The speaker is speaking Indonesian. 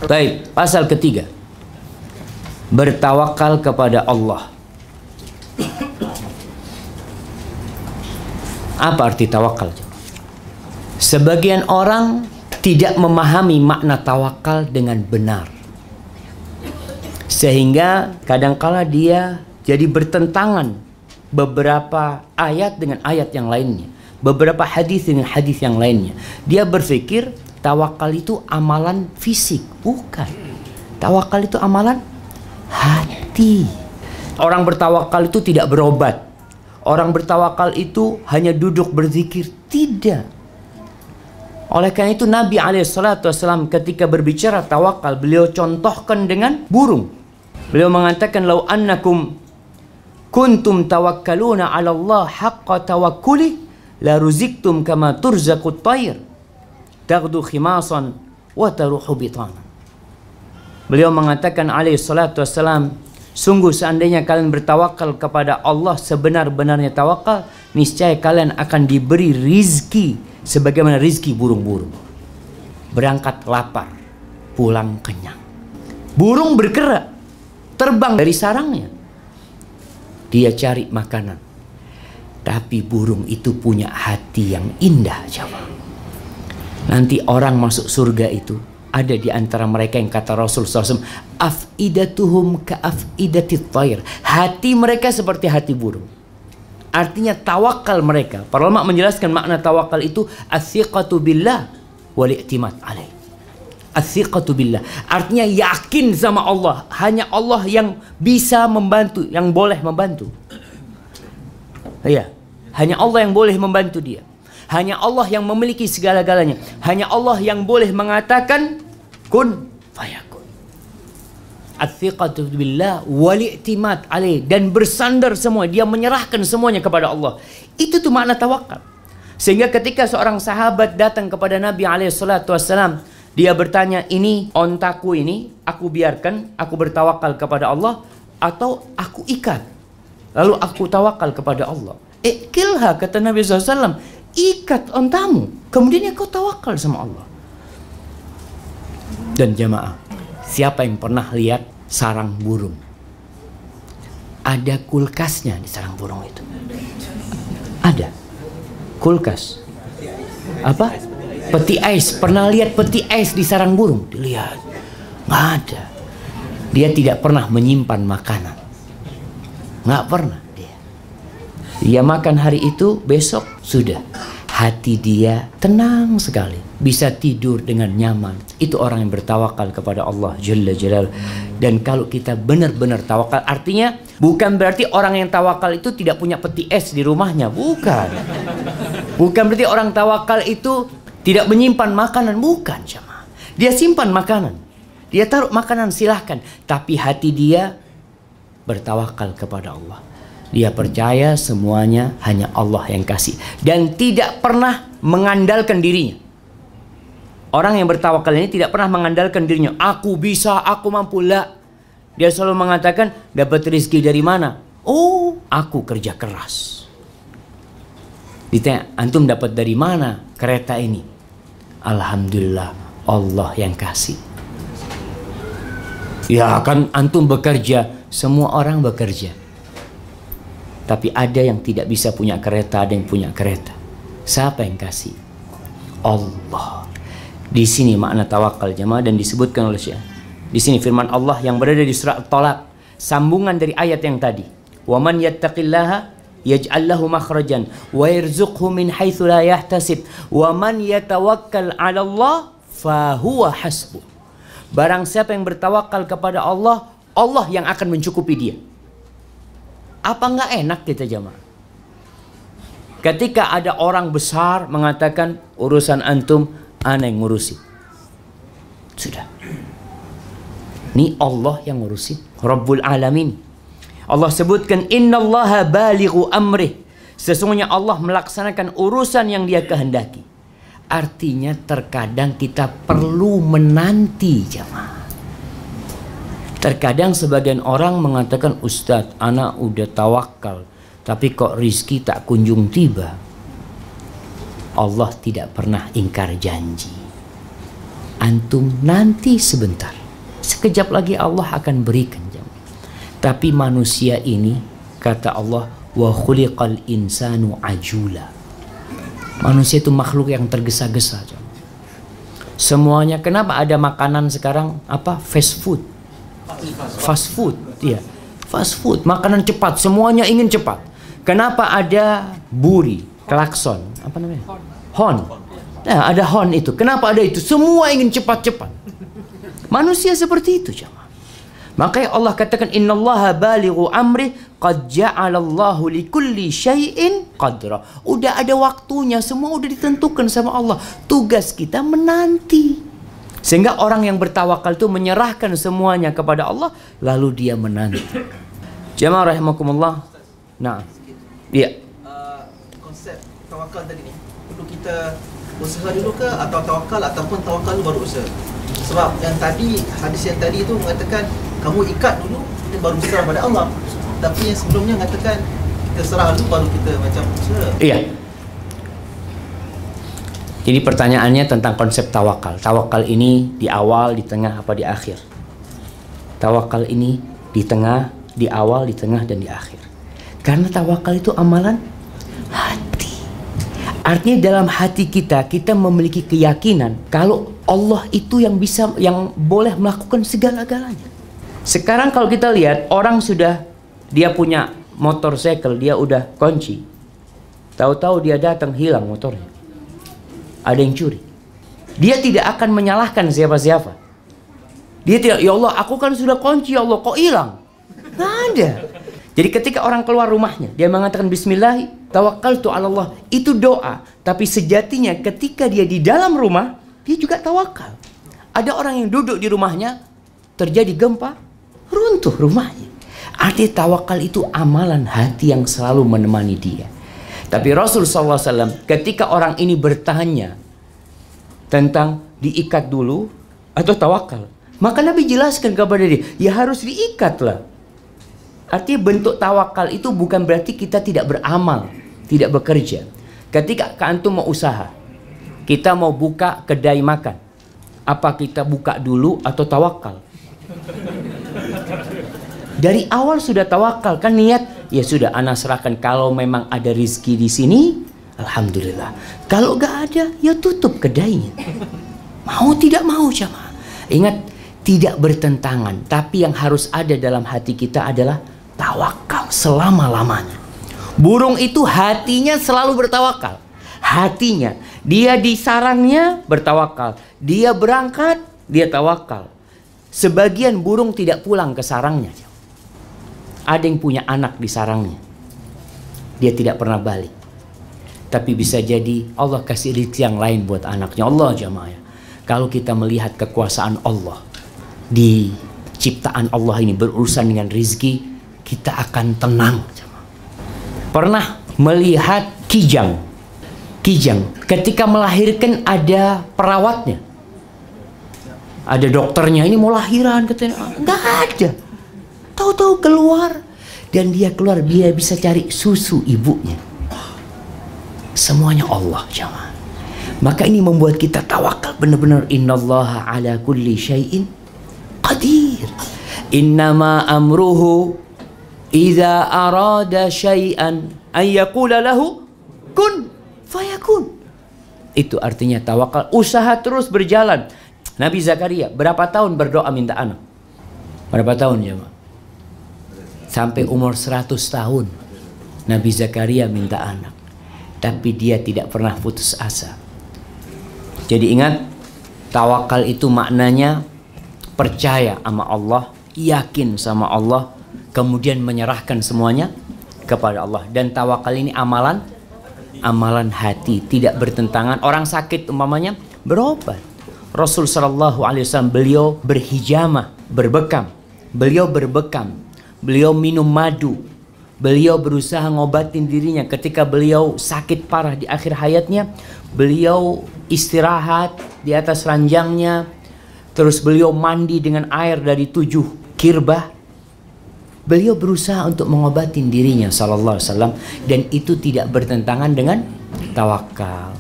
Baik, pasal ketiga, bertawakal kepada Allah. Apa arti tawakal? Sebagian orang tidak memahami makna tawakal dengan benar, sehingga kadangkala dia jadi bertentangan beberapa ayat dengan ayat yang lainnya, beberapa hadis dengan hadis yang lainnya. Dia berpikir tawakal itu amalan fisik. Bukan. Tawakal itu amalan hati. Orang bertawakal itu tidak berobat. Orang bertawakal itu hanya duduk berzikir. Tidak. Oleh karena itu Nabi SAW ketika berbicara tawakal, beliau contohkan dengan burung. Beliau mengatakan, "Lau annakum kuntum tawakkaluna 'ala Allah haqqa tawakkuli la ruziktum kama turzaqut tayr taghdu khimasan wa taruhu bitana." Beliau mengatakan SAW, sungguh seandainya kalian bertawakal kepada Allah sebenar-benarnya tawakal, niscaya kalian akan diberi rizki sebagaimana rizki burung-burung. Berangkat lapar, pulang kenyang. Burung bergerak, terbang dari sarangnya. Dia cari makanan. Tapi burung itu punya hati yang indah, jamaah. Nanti orang masuk surga itu ada di antara mereka yang kata Rasul SAW, afidatuhum ka'afidatit tayr. Hati mereka seperti hati burung. Artinya tawakal mereka. Para ulama menjelaskan makna tawakal itu as-siqatu billah wal i'timad alaih. As-siqatu billah artinya yakin sama Allah. Hanya Allah yang bisa membantu, yang boleh membantu. Ya, hanya Allah yang boleh membantu dia. Hanya Allah yang memiliki segala-galanya. Hanya Allah yang boleh mengatakan kun fayakun. As-siqatu billah wal i'timad alaih, dan bersandar semua, dia menyerahkan semuanya kepada Allah. Itu tuh makna tawakal. Sehingga ketika seorang sahabat datang kepada Nabi SAW, dia bertanya, ini ontaku ini aku biarkan, aku bertawakal kepada Allah, atau aku ikat lalu aku tawakal kepada Allah? Ikilha, kata Nabi SAW, ikat ontamu, kemudian kau tawakal sama Allah. Dan jamaah, siapa yang pernah lihat sarang burung? Ada kulkasnya di sarang burung itu. Ada kulkas. Apa? Peti ais. Pernah lihat peti ais di sarang burung? Dilihat. Nggak ada. Dia tidak pernah menyimpan makanan. Nggak pernah dia. Dia makan hari itu, besok sudah. Hati dia tenang sekali, bisa tidur dengan nyaman. Itu orang yang bertawakal kepada Allah Jalla Jalal. Dan kalau kita benar-benar tawakal, artinya bukan berarti orang yang tawakal itu tidak punya peti es di rumahnya. Bukan. Bukan berarti orang tawakal itu tidak menyimpan makanan. Bukan, jemaah. Dia simpan makanan, dia taruh makanan, silahkan. Tapi hati dia bertawakal kepada Allah. Dia percaya semuanya hanya Allah yang kasih, dan tidak pernah mengandalkan dirinya. Orang yang bertawakal ini tidak pernah mengandalkan dirinya. Aku bisa, aku mampu. Lah. Dia selalu mengatakan, dapat rezeki dari mana? Oh, aku kerja keras. Ditanya, antum dapat dari mana kereta ini? Alhamdulillah, Allah yang kasih. Ya kan antum bekerja, semua orang bekerja. Tapi ada yang tidak bisa punya kereta, ada yang punya kereta. Siapa yang kasih? Allah. Di sini makna tawakal, jemaah, dan disebutkan oleh Syekh. Di sini firman Allah yang berada di surah At-Talaq, sambungan dari ayat yang tadi. Wa man yattaqillaha yaj'al lahu makhrajan wa yarzuqhu min haitsu la yahtasib wa man yatawakkal 'ala Allah fa huwa hasbuh. Barang siapa yang bertawakal kepada Allah, Allah yang akan mencukupi dia. Apa nggak enak kita, jamaah? Ketika ada orang besar mengatakan, urusan antum ana yang ngurusi. Sudah. Ini Allah yang ngurusi, Rabbul Alamin. Allah sebutkan, innallaha balighu amrih. Sesungguhnya Allah melaksanakan urusan yang dia kehendaki. Artinya terkadang kita perlu menanti, jamaah. Terkadang sebagian orang mengatakan, Ustadz, anak udah tawakal, tapi kok rizki tak kunjung tiba. Allah tidak pernah ingkar janji. Antum nanti sebentar, sekejap lagi Allah akan berikan. Tapi manusia ini, kata Allah, wa khuliqal insanu ajula. Manusia itu makhluk yang tergesa-gesa. Semuanya, kenapa ada makanan sekarang apa? Fast food. Fast food, ya. Fast food, makanan cepat, semuanya ingin cepat. Kenapa ada buri, klakson, apa namanya? Horn. Nah, ada horn itu. Kenapa ada itu? Semua ingin cepat-cepat. Manusia seperti itu, jemaah. Makanya Allah katakan innallaha balighu amri qad ja'alallahu likulli syai'in qadra. Udah ada waktunya, semua udah ditentukan sama Allah. Tugas kita menanti. Sehingga orang yang bertawakal itu menyerahkan semuanya kepada Allah, lalu dia menanti. Jamaah rahimakumullah. Nah, iya. Konsep tawakal tadi ni, perlu kita usaha dulu ke atau tawakal ataupun tawakal baru usaha? Sebab yang tadi, hadis yang tadi itu mengatakan kamu ikat dulu, kita baru berserah pada Allah. Tapi yang sebelumnya mengatakan kita serah dulu baru kita macam usaha. Iya. Jadi pertanyaannya tentang konsep tawakal. Tawakal ini di awal, di tengah, apa di akhir? Tawakal ini di tengah, di awal, di tengah, dan di akhir. Karena tawakal itu amalan hati. Artinya dalam hati kita, kita memiliki keyakinan kalau Allah itu yang bisa, yang boleh melakukan segala-galanya. Sekarang kalau kita lihat, orang sudah, dia punya motorcycle, dia udah kunci. Tahu-tahu dia datang, hilang motornya. Ada yang curi. Dia tidak akan menyalahkan siapa-siapa. Dia tidak, ya Allah, aku kan sudah kunci, ya Allah, kok hilang? Nggak ada. Jadi ketika orang keluar rumahnya, dia mengatakan Bismillah, tawakkaltu 'ala Allah. Itu doa. Tapi sejatinya ketika dia di dalam rumah, dia juga tawakal. Ada orang yang duduk di rumahnya, terjadi gempa, runtuh rumahnya. Artinya tawakal itu amalan hati yang selalu menemani dia. Tapi Rasul SAW ketika orang ini bertanya tentang diikat dulu atau tawakal, maka Nabi jelaskan kepada dia, ya harus diikatlah. Artinya bentuk tawakal itu bukan berarti kita tidak beramal, tidak bekerja. Ketika antum mau usaha, kita mau buka kedai makan, apa kita buka dulu atau tawakal? Dari awal sudah tawakal, kan niat, ya sudah ana serahkan, kalau memang ada rizki di sini, alhamdulillah. Kalau gak ada, ya tutup kedainya. Mau tidak mau, jamaah. Ingat, tidak bertentangan, tapi yang harus ada dalam hati kita adalah tawakal selama-lamanya. Burung itu hatinya selalu bertawakal. Hatinya, dia di sarangnya bertawakal. Dia berangkat, dia tawakal. Sebagian burung tidak pulang ke sarangnya. Ada yang punya anak di sarangnya, dia tidak pernah balik. Tapi bisa jadi Allah kasih rezeki yang lain buat anaknya. Allah jamaah. Kalau kita melihat kekuasaan Allah di ciptaan Allah ini berurusan dengan rezeki, kita akan tenang. Pernah melihat kijang. Kijang ketika melahirkan ada perawatnya, ada dokternya, ini mau lahiran katanya, nggak ada. Tahu-tahu keluar, dan dia keluar, dia bisa cari susu ibunya. Semuanya Allah jamaah. Maka ini membuat kita tawakal benar-benar. Innallaha ala kulli syai'in qadir. Innama amruhu idza arada syai'an ay yaqula lahu kun fayakun. Itu artinya tawakal. Usaha terus berjalan. Nabi Zakaria berapa tahun berdoa minta anak? Berapa tahun jemaah? Sampai umur 100 tahun Nabi Zakaria minta anak. Tapi dia tidak pernah putus asa. Jadi ingat, tawakal itu maknanya percaya sama Allah, yakin sama Allah, kemudian menyerahkan semuanya kepada Allah. Dan tawakal ini amalan hati, tidak bertentangan. Orang sakit umpamanya berobat. Rasul sallallahu alaihi wasallam beliau berhijamah, berbekam. Beliau minum madu. Beliau berusaha ngobatin dirinya ketika beliau sakit parah di akhir hayatnya. Beliau istirahat di atas ranjangnya. Terus beliau mandi dengan air dari 7 kirbah. Beliau berusaha untuk mengobatin dirinya sallallahu alaihi wasallam, dan itu tidak bertentangan dengan tawakal.